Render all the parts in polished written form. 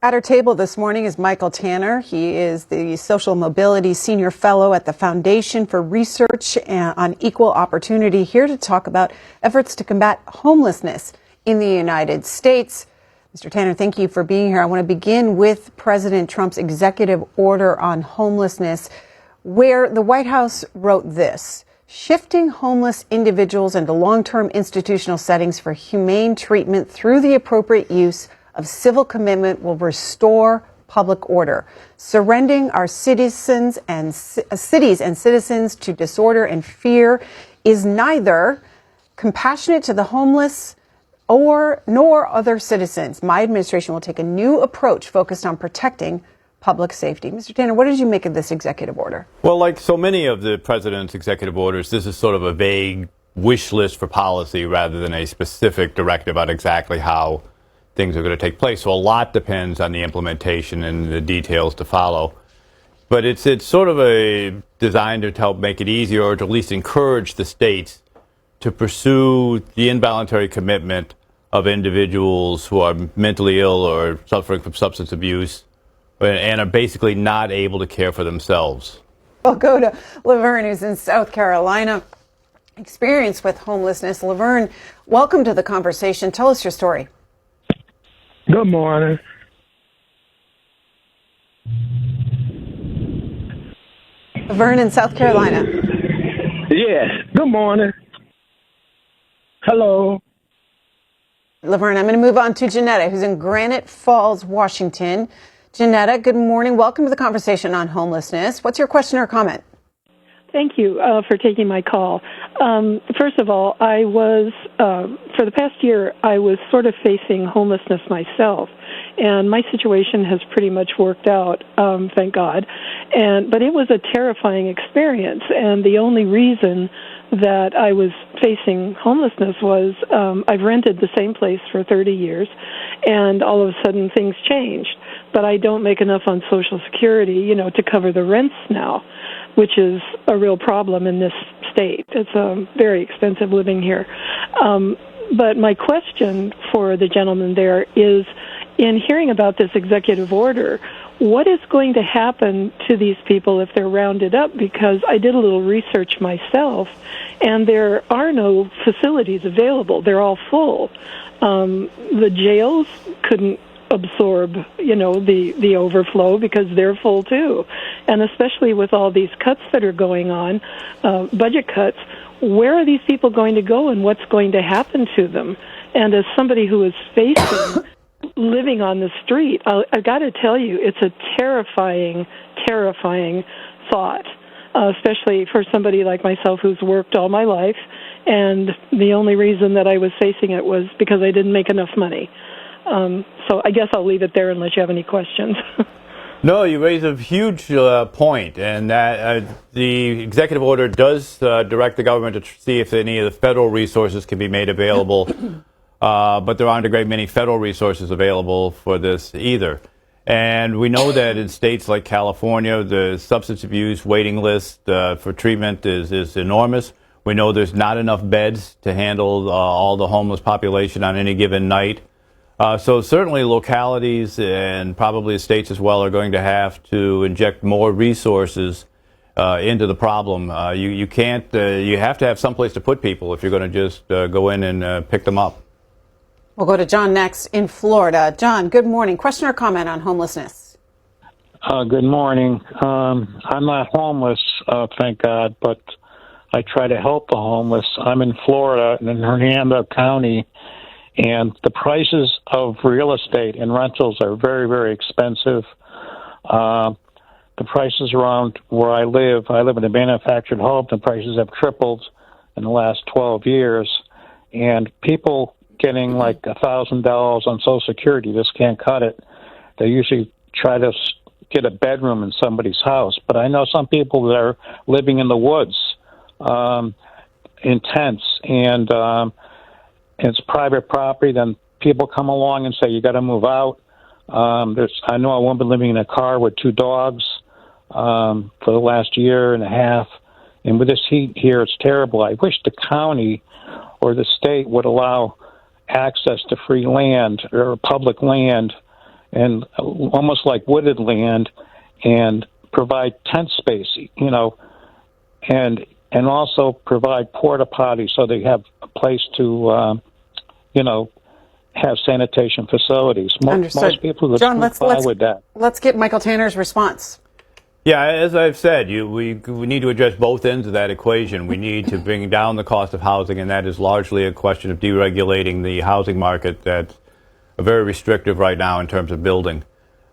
At our table this morning is Michael Tanner. He is the Social Mobility Senior Fellow at the Foundation for Research on Equal Opportunity, here to talk about efforts to combat homelessness in the United States. Mr. Tanner, thank you for being here. I want to begin with President Trump's executive order on homelessness, where the White House wrote this: shifting homeless individuals into long-term institutional settings for humane treatment through the appropriate use of civil commitment will restore public order. Surrendering our cities and citizens to disorder and fear is neither compassionate to the homeless nor other citizens. My administration will take a new approach focused on protecting public safety. Mr. Tanner, what did you make of this executive order? Well, like so many of the president's executive orders, this is sort of a vague wish list for policy rather than a specific directive on exactly how things are going to take place. So a lot depends on the implementation and the details to follow. But it's sort of designed to help make it easier, or to at least encourage the states to pursue the involuntary commitment of individuals who are mentally ill or suffering from substance abuse and are basically not able to care for themselves. We'll go to Laverne, who's in South Carolina, experienced with homelessness. Laverne, welcome to the conversation. Tell us your story. Good morning. Laverne in South Carolina. Yes, good morning. Hello. Laverne, I'm going to move on to Janetta, who's in Granite Falls, Washington. Janetta, good morning. Welcome to the conversation on homelessness. What's your question or comment? Thank you for taking my call. First of all, I was, for the past year, I was sort of facing homelessness myself, and my situation has pretty much worked out, thank God. But it was a terrifying experience, and the only reason that I was facing homelessness was I've rented the same place for 30 years, and all of a sudden things changed. But I don't make enough on Social Security, to cover the rents now, which is a real problem in this state. It's very expensive living here. But my question for the gentleman there is, in hearing about this executive order, what is going to happen to these people if they're rounded up? Because I did a little research myself, and there are no facilities available. They're all full. The jails couldn't absorb, the overflow because they're full too. And especially with all these cuts that are going on, budget cuts, where are these people going to go and what's going to happen to them? And as somebody who is facing living on the street, I got to tell you, it's a terrifying, terrifying thought, especially for somebody like myself who's worked all my life, and the only reason that I was facing it was because I didn't make enough money. So I guess I'll leave it there unless you have any questions. No, you raise a huge point, and that the executive order does direct the government to see if any of the federal resources can be made available, but there aren't a great many federal resources available for this either. And we know that in states like California, the substance abuse waiting list for treatment is enormous. We know there's not enough beds to handle all the homeless population on any given night. So certainly localities and probably states as well are going to have to inject more resources into the problem. You can't. You have to have someplace to put people if you're going to just go in and pick them up. We'll go to John next in Florida. John, good morning. Question or comment on homelessness? Good morning. I'm not homeless, thank God, but I try to help the homeless. I'm in Florida, in Hernando County, and the prices of real estate and rentals are very, very expensive. The prices around where I live in a manufactured home, the prices have tripled in the last 12 years. And people getting like $1,000 on Social Security just can't cut it. They usually try to get a bedroom in somebody's house. But I know some people that are living in the woods in tents, and it's private property. Then people come along and say, you got to move out. I know a woman living in a car with 2 dogs for the last year and a half. And with this heat here, it's terrible. I wish the county or the state would allow access to free land or public land and almost like wooded land, and provide tent space, and also provide porta potties so they have a place to, have sanitation facilities. Understood. Most people would John, comply with that. Let's get Michael Tanner's response. Yeah, as I've said, we need to address both ends of that equation. We need to bring down the cost of housing, and that is largely a question of deregulating the housing market that's very restrictive right now in terms of building.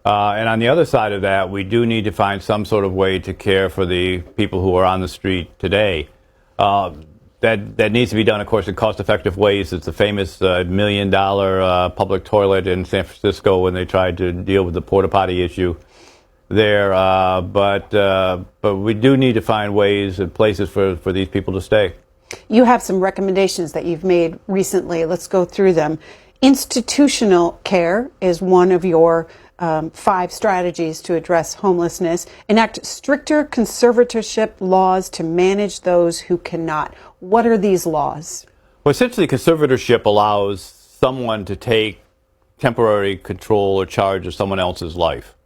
And on the other side of that, we do need to find some sort of way to care for the people who are on the street today. That needs to be done, of course, in cost-effective ways. It's the famous $1 million public toilet in San Francisco when they tried to deal with the porta potty issue there. But we do need to find ways and places for these people to stay. You have some recommendations that you've made recently. Let's go through them. Institutional care is one of your 5 strategies to address homelessness. Enact stricter conservatorship laws to manage those who cannot. What are these laws? Well, essentially, conservatorship allows someone to take temporary control or charge of someone else's life.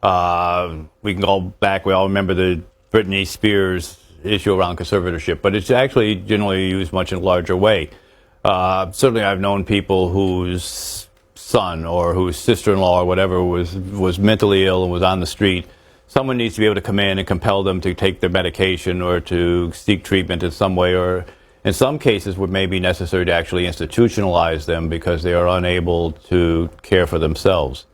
We can go back, we all remember the Britney Spears issue around conservatorship, but it's actually generally used much in a larger way. Certainly I've known people whose son or whose sister-in-law or whatever was mentally ill and was on the street. Someone needs to be able to come in and compel them to take their medication or to seek treatment in some way, or in some cases it may be necessary to actually institutionalize them because they are unable to care for themselves.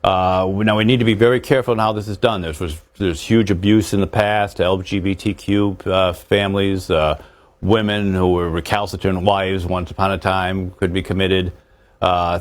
Now we need to be very careful in how this is done. There's huge abuse in the past, LGBTQ families, women who were recalcitrant wives once upon a time could be committed,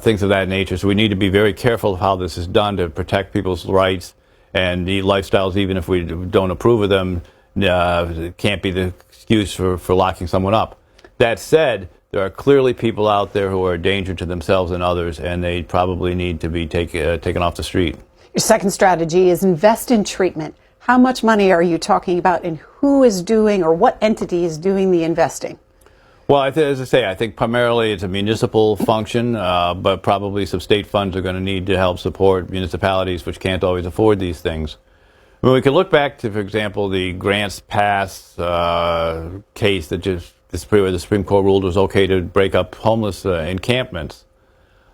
things of that nature. So we need to be very careful of how this is done to protect people's rights and the lifestyles, even if we don't approve of them. It can't be the excuse for locking someone up. That said, there are clearly people out there who are a danger to themselves and others, and they probably need to be taken off the street. Your second strategy is invest in treatment. How much money are you talking about, and who is doing, or what entity is doing the investing? Well, as I say, I think primarily it's a municipal function, but probably some state funds are going to need to help support municipalities which can't always afford these things. I mean, we can look back to, for example, the Grants Pass case that where the Supreme Court ruled it was okay to break up homeless encampments.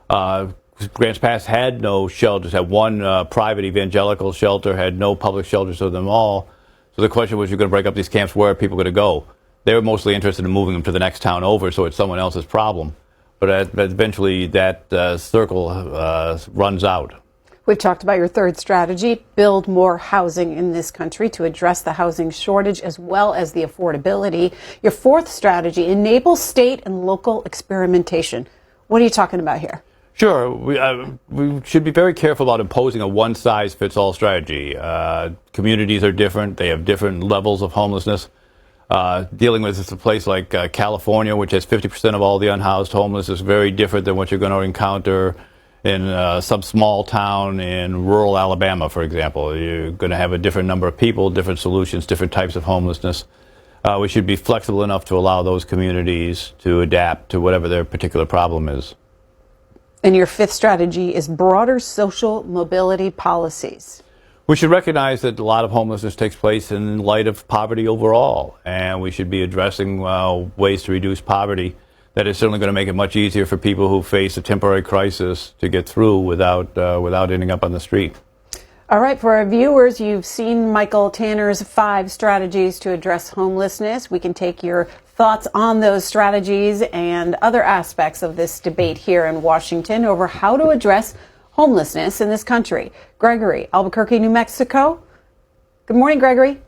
Grants Pass had no shelters, had one private evangelical shelter, had no public shelters of them all. So the question was, you're going to break up these camps, where are people going to go? They were mostly interested in moving them to the next town over, so it's someone else's problem. But eventually that circle runs out. We've talked about your third strategy, build more housing in this country to address the housing shortage as well as the affordability. Your fourth strategy, enable state and local experimentation. What are you talking about here? Sure. We should be very careful about imposing a one-size-fits-all strategy. Communities are different. They have different levels of homelessness. Dealing with a place like California, which has 50% of all the unhoused homeless, is very different than what you're going to encounter in some small town in rural Alabama, for example. You're going to have a different number of people, different solutions, different types of homelessness. We should be flexible enough to allow those communities to adapt to whatever their particular problem is. And your fifth strategy is broader social mobility policies. We should recognize that a lot of homelessness takes place in light of poverty overall, and we should be addressing ways to reduce poverty. That is certainly going to make it much easier for people who face a temporary crisis to get through without ending up on the street. All right, for our viewers, you've seen Michael Tanner's 5 strategies to address homelessness. We can take your thoughts on those strategies and other aspects of this debate here in Washington over how to address homelessness in this country. Gregory, Albuquerque, New Mexico. Good morning, Gregory.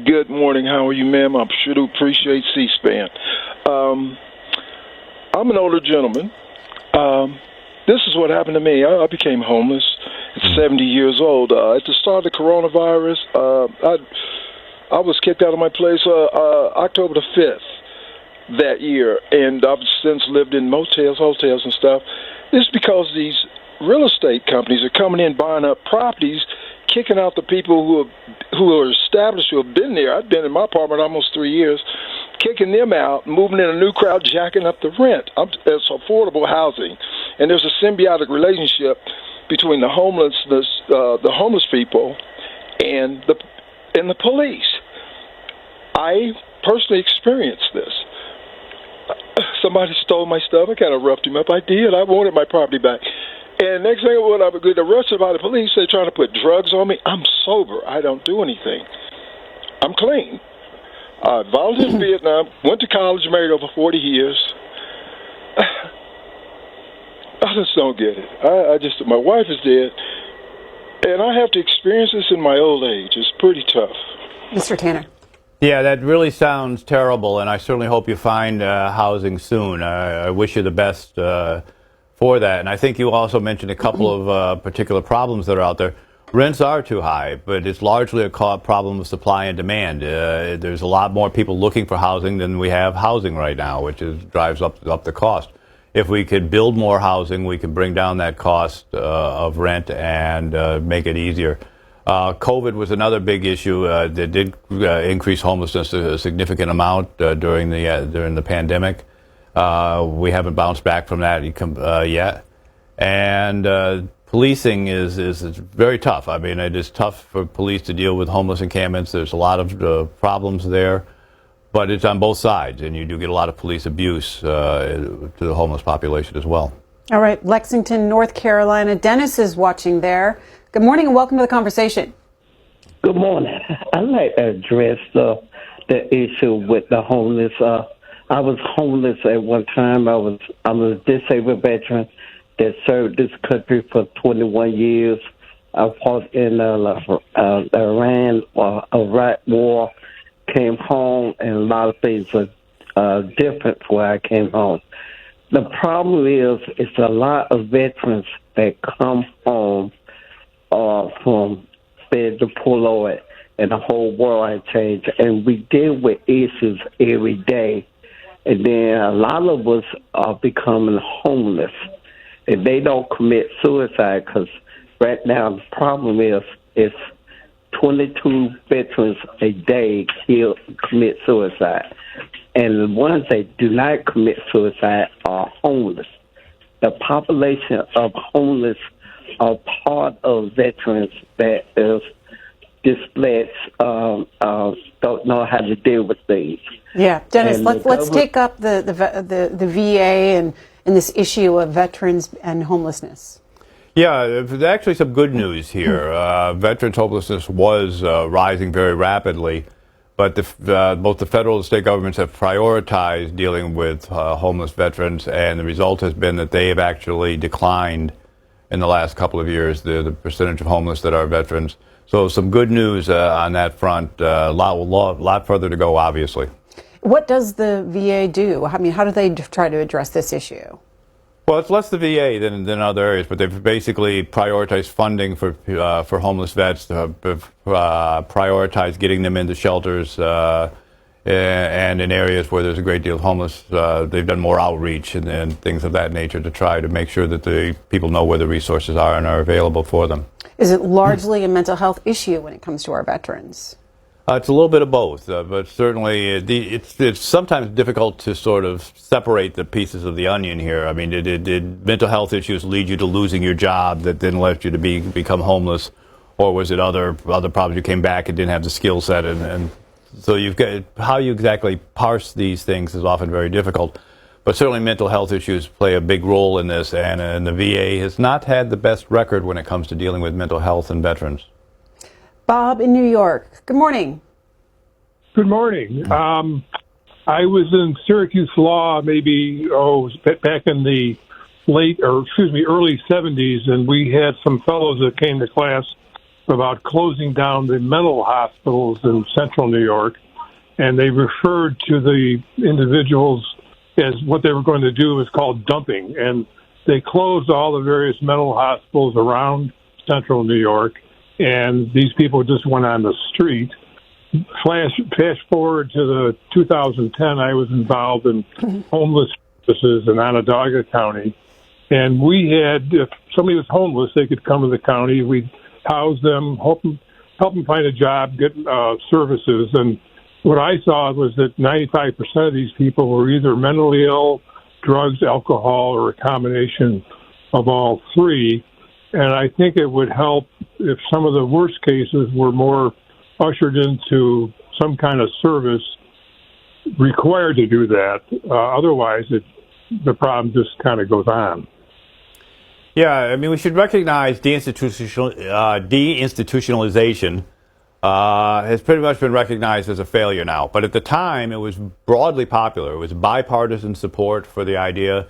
Good morning. How are you, ma'am? I sure do appreciate C-SPAN. I'm an older gentleman. This is what happened to me. I became homeless at 70 years old. At the start of the coronavirus, I was kicked out of my place October the 5th that year, and I've since lived in motels, hotels, and stuff. This is because these real estate companies are coming in, buying up properties, kicking out the people who are established, who have been there. I've been in my apartment almost 3 years, kicking them out, moving in a new crowd, jacking up the rent. It's affordable housing. And there's a symbiotic relationship between the homeless people, and the police. I personally experienced this. Somebody stole my stuff. I kind of roughed him up. I did. I wanted my property back. And next thing when I would get arrested by the police, they're trying to put drugs on me. I'm sober. I don't do anything. I'm clean. I volunteered in Vietnam, went to college, married over 40 years. I just don't get it. My wife is dead, and I have to experience this in my old age. It's pretty tough. Mr. Tanner. Yeah, that really sounds terrible, and I certainly hope you find housing soon. I wish you the best for that. And I think you also mentioned a couple of particular problems that are out there. Rents are too high, but it's largely a problem of supply and demand. There's a lot more people looking for housing than we have housing right now, which drives up the cost. If we could build more housing, we could bring down that cost of rent and make it easier. COVID was another big issue that did increase homelessness a significant amount during the pandemic. We haven't bounced back from that yet. And policing is very tough. I mean, it is tough for police to deal with homeless encampments. There's a lot of problems there, but it's on both sides, and you do get a lot of police abuse to the homeless population as well. All right, Lexington, North Carolina. Dennis is watching there. Good morning and welcome to the conversation. Good morning. I'd like to address the issue with the homeless. I was homeless at one time. I'm a disabled veteran that served this country for 21 years. I fought in the Iraq war, came home, and a lot of things are different where I came home. The problem is it's a lot of veterans that come home from bed to Polaroid, and the whole world has changed. And we deal with issues every day. And then a lot of us are becoming homeless. And they don't commit suicide because right now the problem is it's 22 veterans a day commit suicide. And the ones that do not commit suicide are homeless. The population of homeless are part of veterans that is displaced, don't know how to deal with things. Yeah, Dennis, let's take up the VA and this issue of veterans and homelessness. Yeah, there's actually some good news here. Veterans homelessness was rising very rapidly, but both the federal and state governments have prioritized dealing with homeless veterans, and the result has been that they have actually declined in the last couple of years, the percentage of homeless that are veterans. So some good news on that front. A lot further to go, obviously. What does the VA do? I mean, how do they try to address this issue? Well, it's less the VA than other areas, but they've basically prioritized funding for homeless vets, prioritized getting them into shelters, and in areas where there's a great deal of homeless, they've done more outreach and things of that nature to try to make sure that the people know where the resources are and are available for them. Is it largely a mental health issue when it comes to our veterans? It's a little bit of both, but certainly it's sometimes difficult to sort of separate the pieces of the onion here. I mean, did mental health issues lead you to losing your job that then left you to become homeless, or was it other problems? You came back and didn't have the skill set, and so you've got how you exactly parse these things is often very difficult. But certainly mental health issues play a big role in this, and the VA has not had the best record when it comes to dealing with mental health and veterans. Bob in New York. Good morning. Good morning. I was in Syracuse Law maybe back in the early 70s, and we had some fellows that came to class about closing down the mental hospitals in central New York, and they referred to the individuals as what they were going to do was called dumping, and they closed all the various mental hospitals around central New York, and these people just went on the street. Fast forward to the 2010, I was involved in homeless services in Onondaga County, and we had, if somebody was homeless, they could come to the county. We'd house them, help them find a job, get services, and what I saw was that 95% of these people were either mentally ill, drugs, alcohol, or a combination of all three. And I think it would help if some of the worst cases were more ushered into some kind of service required to do that. Otherwise, the problem just kind of goes on. Yeah, I mean, we should recognize deinstitutionalization has pretty much been recognized as a failure now. But at the time, it was broadly popular. It was bipartisan support for the idea.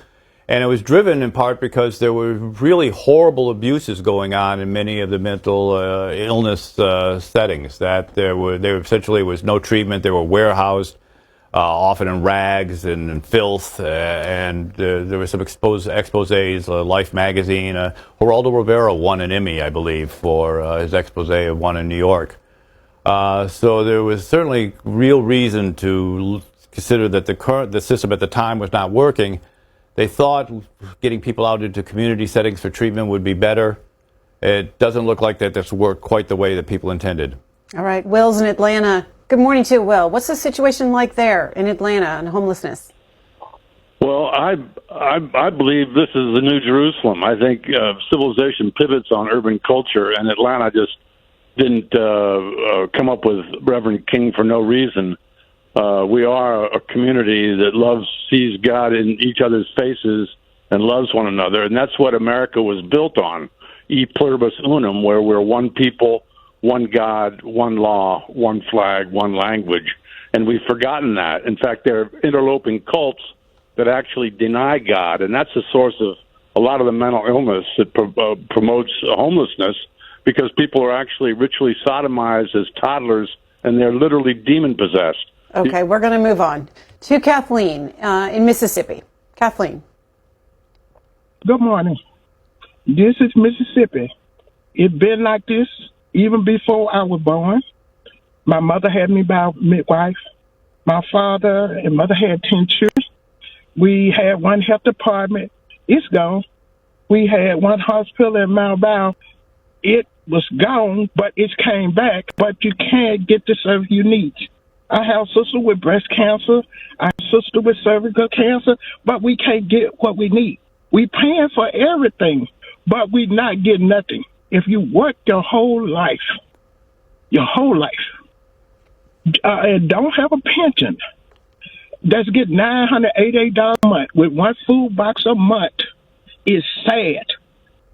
And it was driven in part because there were really horrible abuses going on in many of the mental illness settings. That there essentially was no treatment. They were warehoused, often in rags and in filth. And there were some exposés. Life magazine. Geraldo Rivera won an Emmy, I believe, for his expose of one in New York. So there was certainly real reason to consider that the system at the time was not working. They thought getting people out into community settings for treatment would be better. It doesn't look like that's worked quite the way that people intended. All right, Will's in Atlanta. Good morning to you, Will. What's the situation like there in Atlanta on homelessness? Well, I believe this is the New Jerusalem. I think civilization pivots on urban culture, and Atlanta just didn't come up with Reverend King for no reason. We are a community that sees God in each other's faces and loves one another, and that's what America was built on, e pluribus unum, where we're one people, one God, one law, one flag, one language, and we've forgotten that. In fact, there are interloping cults that actually deny God, and that's the source of a lot of the mental illness that promotes homelessness, because people are actually ritually sodomized as toddlers, and they're literally demon-possessed. Okay, we're going to move on to Kathleen in Mississippi. Kathleen. Good morning. This is Mississippi. It's been like this even before I was born. My mother had me by a midwife. My father and mother had 10 children. We had one health department. It's gone. We had one hospital in Mount Bow. It was gone, but it came back. But you can't get the service you need. I have a sister with breast cancer. I have a sister with cervical cancer, but we can't get what we need. We paying for everything, but we not getting nothing. If you work your whole life, and don't have a pension, that's get $988 a month with one food box a month, is sad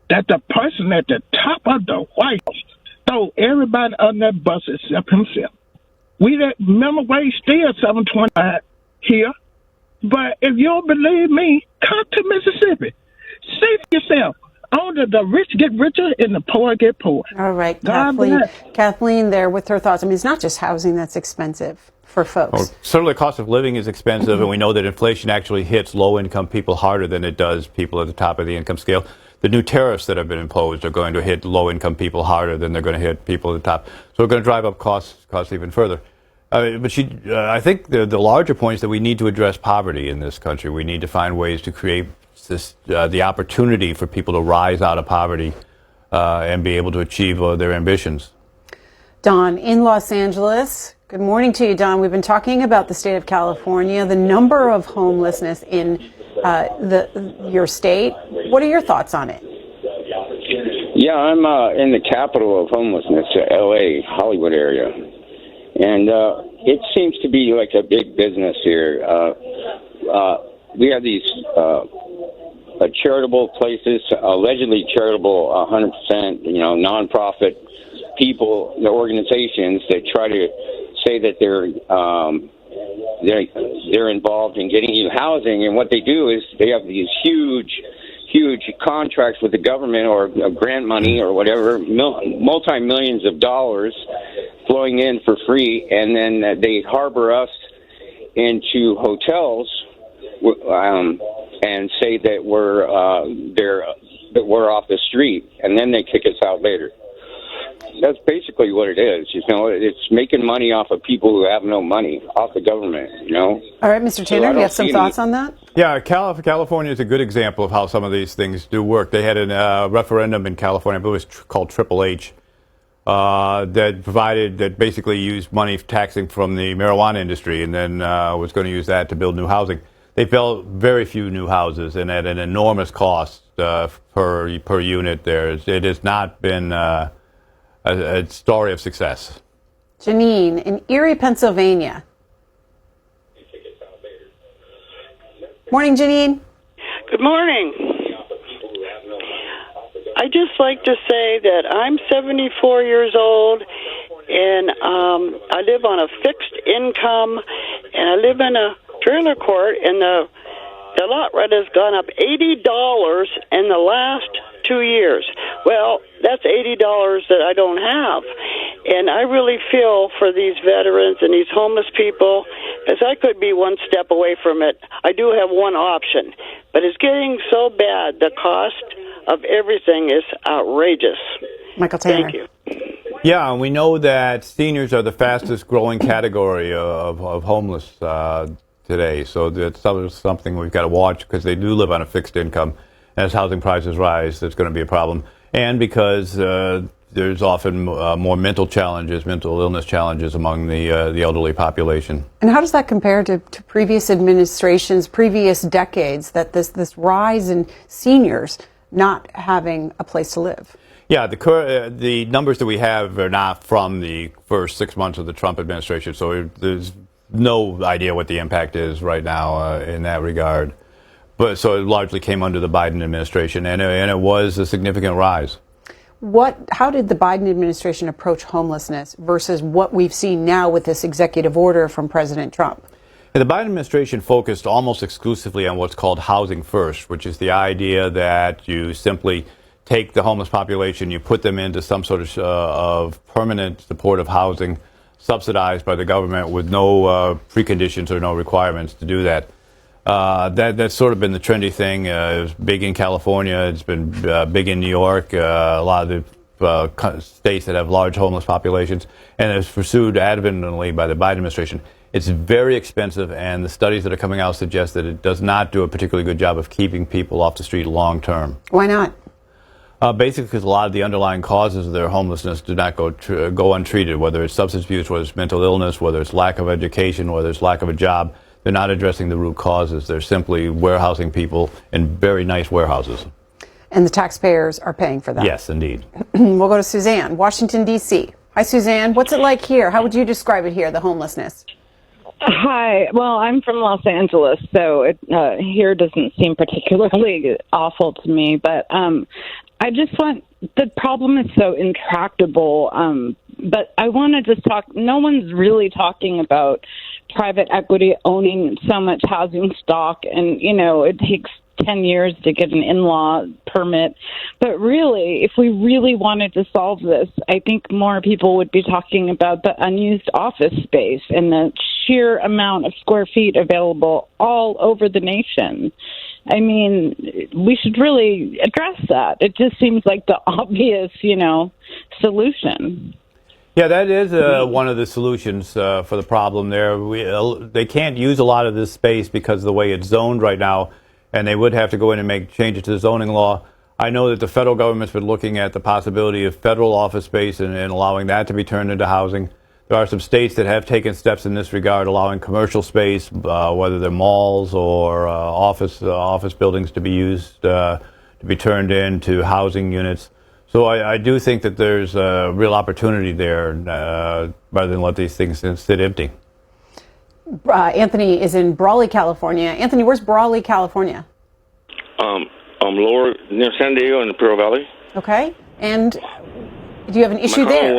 that the person at the top of the White House throw everybody on that bus except himself. Minimum wage still $7.25 here, but if you don't believe me, come to Mississippi. See for yourself. Only the rich get richer and the poor get poor. All right, God Kathleen. bless. Kathleen there with her thoughts. I mean, it's not just housing that's expensive for folks. Well, certainly the cost of living is expensive, and we know that inflation actually hits low-income people harder than it does people at the top of the income scale. The new tariffs that have been imposed are going to hit low-income people harder than they're going to hit people at the top. So we're going to drive up costs even further. I think the larger point is that we need to address poverty in this country. We need to find ways to create the opportunity for people to rise out of poverty and be able to achieve their ambitions. Don in Los Angeles. Good morning to you, Don. We've been talking about the state of California, the number of homelessness in your state. What are your thoughts on it? Yeah, I'm in the capital of homelessness, L.A., Hollywood area. And it seems to be like a big business here. We have these charitable places, allegedly charitable, 100%, nonprofit people, the organizations that try to say that they're involved in getting you housing, and what they do is they have these huge contracts with the government or grant money or whatever, multi-millions of dollars flowing in for free, and then they harbor us into hotels and say that we're off the street, and then they kick us out later. That's basically what it is. It's making money off of people who have no money, off the government. All right, Mr. Tanner, do you have some thoughts on that? Yeah, California is a good example of how some of these things do work. They had a referendum in California, I believe it was called Triple H, that basically used money taxing from the marijuana industry, and then was going to use that to build new housing. They built very few new houses and at an enormous cost per unit there. It has not been a story of success. Janine in Erie, Pennsylvania. Morning, Janine. Good morning. I just like to say that I'm 74 years old, and I live on a fixed income, and I live in a trailer court, and the lot rent has gone up $80 in the last 2 years. Well, that's $80 that I don't have. And I really feel for these veterans and these homeless people, as I could be one step away from it. I do have one option, but it's getting so bad. The cost of everything is outrageous. Michael Tanner. Thank you. Yeah, and we know that seniors are the fastest growing category of homeless today. So that's something we've got to watch, because they do live on a fixed income. And as housing prices rise, that's going to be a problem. And because there's often more mental illness challenges among the elderly population. And how does that compare to previous administrations, previous decades, that this rise in seniors not having a place to live? Yeah, the numbers that we have are not from the first 6 months of the Trump administration, so there's no idea what the impact is right now in that regard. But so it largely came under the Biden administration, and it was a significant rise. How did the Biden administration approach homelessness versus what we've seen now with this executive order from President Trump? The Biden administration focused almost exclusively on what's called housing first, which is the idea that you simply take the homeless population, you put them into some sort of permanent supportive housing subsidized by the government with no preconditions or no requirements to do that. That's sort of been the trendy thing. It was big in California. It's been big in New York. A lot of the states that have large homeless populations, and it's pursued adamantly by the Biden administration. It's very expensive, and the studies that are coming out suggest that it does not do a particularly good job of keeping people off the street long term. Why not? Basically, because a lot of the underlying causes of their homelessness do not go untreated, whether it's substance abuse, whether it's mental illness, whether it's lack of education, whether it's lack of a job. They're not addressing the root causes. They're simply warehousing people in very nice warehouses. And the taxpayers are paying for that. Yes, indeed. We'll go to Suzanne, Washington, D.C. Hi, Suzanne. What's it like here? How would you describe it here, the homelessness? Hi. Well, I'm from Los Angeles, so it here doesn't seem particularly awful to me. But I just the problem is so intractable. But I want to just talk. No one's really talking about private equity owning so much housing stock, and it takes 10 years to get an in-law permit. But really, if we really wanted to solve this, I think more people would be talking about the unused office space and the sheer amount of square feet available all over the nation. I mean, we should really address that. It just seems like the obvious, solution. Yeah, that is one of the solutions for the problem there. They can't use a lot of this space because of the way it's zoned right now, and they would have to go in and make changes to the zoning law. I know that the federal government's been looking at the possibility of federal office space and allowing that to be turned into housing. There are some states that have taken steps in this regard, allowing commercial space, whether they're malls or office buildings, to be used to be turned into housing units. So I do think that there's a real opportunity there rather than let these things sit empty. Anthony is in Brawley, California. Anthony, where's Brawley, California? Lower near San Diego in the Imperial Valley. Okay. And do you have an issue there?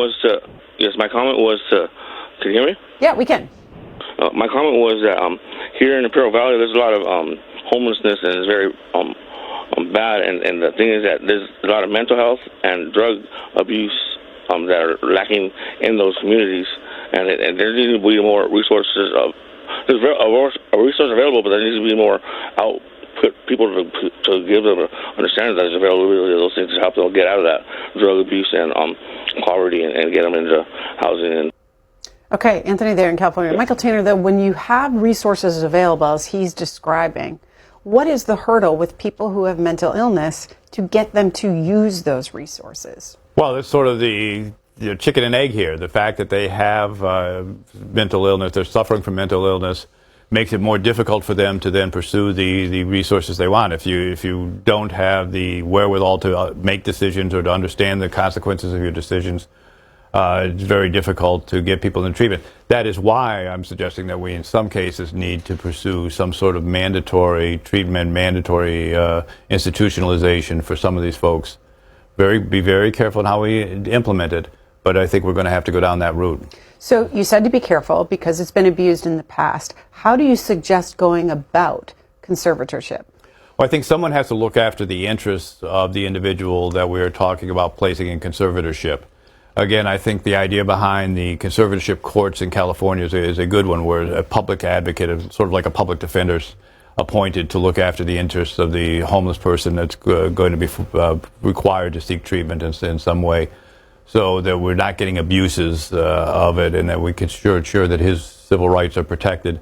My comment was, can you hear me? Yeah, we can. My comment was that here in the Imperial Valley, there's a lot of homelessness, and it's very bad. And the thing is that there's a lot of mental health and drug abuse that are lacking in those communities. And there needs to be more resources. There's a resource available, but there needs to be more people to give them an understanding that there's availability of those things to help them get out of that drug abuse and poverty and get them into housing. Okay, Anthony there in California. Michael Tanner, though, when you have resources available, as he's describing, what is the hurdle with people who have mental illness to get them to use those resources? Well, it's sort of the chicken and egg here. The fact that they have mental illness, they're suffering from mental illness, makes it more difficult for them to then pursue the resources they want. If you don't have the wherewithal to make decisions or to understand the consequences of your decisions, it's very difficult to get people in treatment. That is why I'm suggesting that we, in some cases, need to pursue some sort of mandatory treatment, mandatory institutionalization for some of these folks. Be very careful in how we implement it, but I think we're going to have to go down that route. So you said to be careful because it's been abused in the past. How do you suggest going about conservatorship? Well, I think someone has to look after the interests of the individual that we're talking about placing in conservatorship. Again, I think the idea behind the conservatorship courts in California is a good one, where a public advocate, sort of like a public defender, appointed to look after the interests of the homeless person that's going to be required to seek treatment in some way, so that we're not getting abuses of it, and that we can ensure that his civil rights are protected.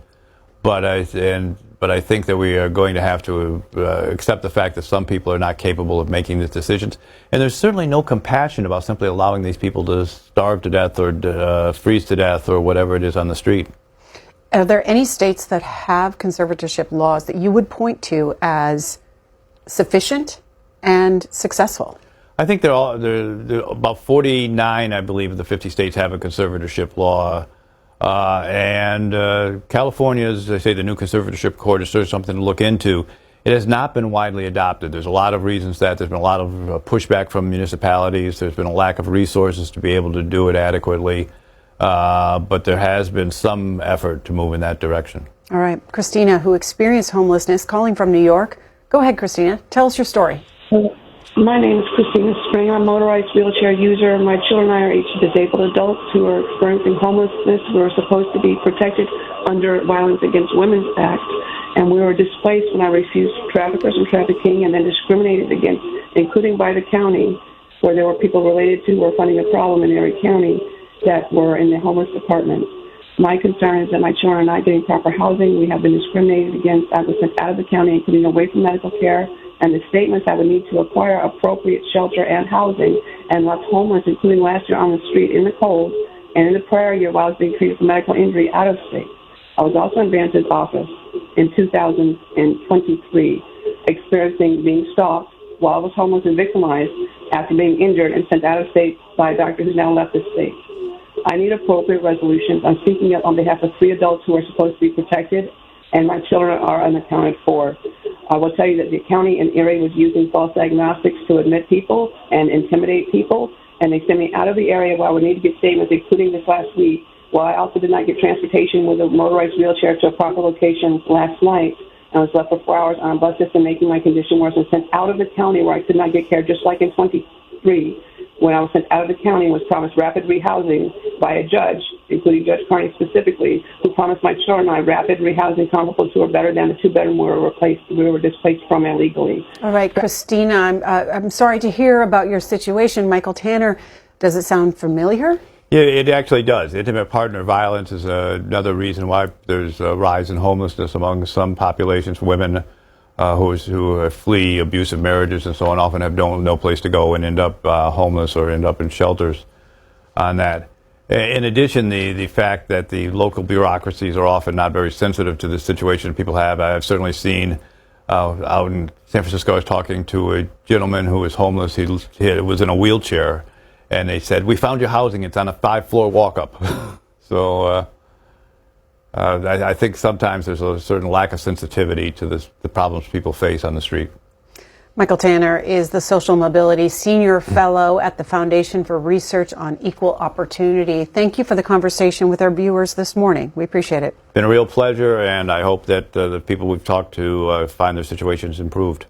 But I think that we are going to have to accept the fact that some people are not capable of making these decisions. And there's certainly no compassion about simply allowing these people to starve to death or freeze to death or whatever it is on the street. Are there any states that have conservatorship laws that you would point to as sufficient and successful? I think there are about 49, I believe, of the 50 states have a conservatorship law. And California, as I say, the new conservatorship court is sort of something to look into. It has not been widely adopted. There's a lot of reasons that there's been a lot of pushback from municipalities. There's been a lack of resources to be able to do it adequately. But there has been some effort to move in that direction. All right. Christina, who experienced homelessness, calling from New York. Go ahead, Christina. Tell us your story. My name is Christina Spring. I'm a motorized wheelchair user. My children and I are each disabled adults who are experiencing homelessness. We are supposed to be protected under Violence Against Women's Act, and we were displaced when I refused traffickers and trafficking, and then discriminated against, including by the county, where there were people related to or finding a problem in Erie County that were in the homeless department. My concern is that my children are not getting proper housing. We have been discriminated against. I was sent out of the county, including away from medical care, and the statements I would need to acquire appropriate shelter and housing, and left homeless, including last year on the street in the cold, and in the prior year while I was being treated for medical injury out of state. I was also in Vance's office in 2023, experiencing being stalked while I was homeless and victimized after being injured and sent out of state by a doctor who's now left the state. I need appropriate resolutions. I'm speaking up on behalf of 3 adults who are supposed to be protected, and my children are unaccounted for. I will tell you that the county in Erie was using false diagnostics to admit people and intimidate people, and they sent me out of the area where I would need to get statements, including this last week, while I also did not get transportation with a motorized wheelchair to a proper location last night. I was left for 4 hours on a bus system, making my condition worse, and sent out of the county where I could not get care, just like in 23, when I was sent out of the county and was promised rapid rehousing by a judge, including Judge Carney specifically, who promised my children and I rapid rehousing comparable to or better than the 2-bedroom we were displaced from illegally. All right, Christina, I'm sorry to hear about your situation. Michael Tanner, does it sound familiar? Yeah, it actually does. Intimate partner violence is another reason why there's a rise in homelessness among some populations. Women who flee abusive marriages and so on often have no place to go and end up homeless or end up in shelters on that. In addition, the fact that the local bureaucracies are often not very sensitive to the situation people have. I've certainly seen out in San Francisco, I was talking to a gentleman who was homeless. He was in a wheelchair, and they said, "We found your housing. It's on a 5-floor walk-up." So I think sometimes there's a certain lack of sensitivity to the problems people face on the street. Michael Tanner is the Social Mobility Senior Fellow at the Foundation for Research on Equal Opportunity. Thank you for the conversation with our viewers this morning. We appreciate it. Been a real pleasure, and I hope that the people we've talked to find their situations improved.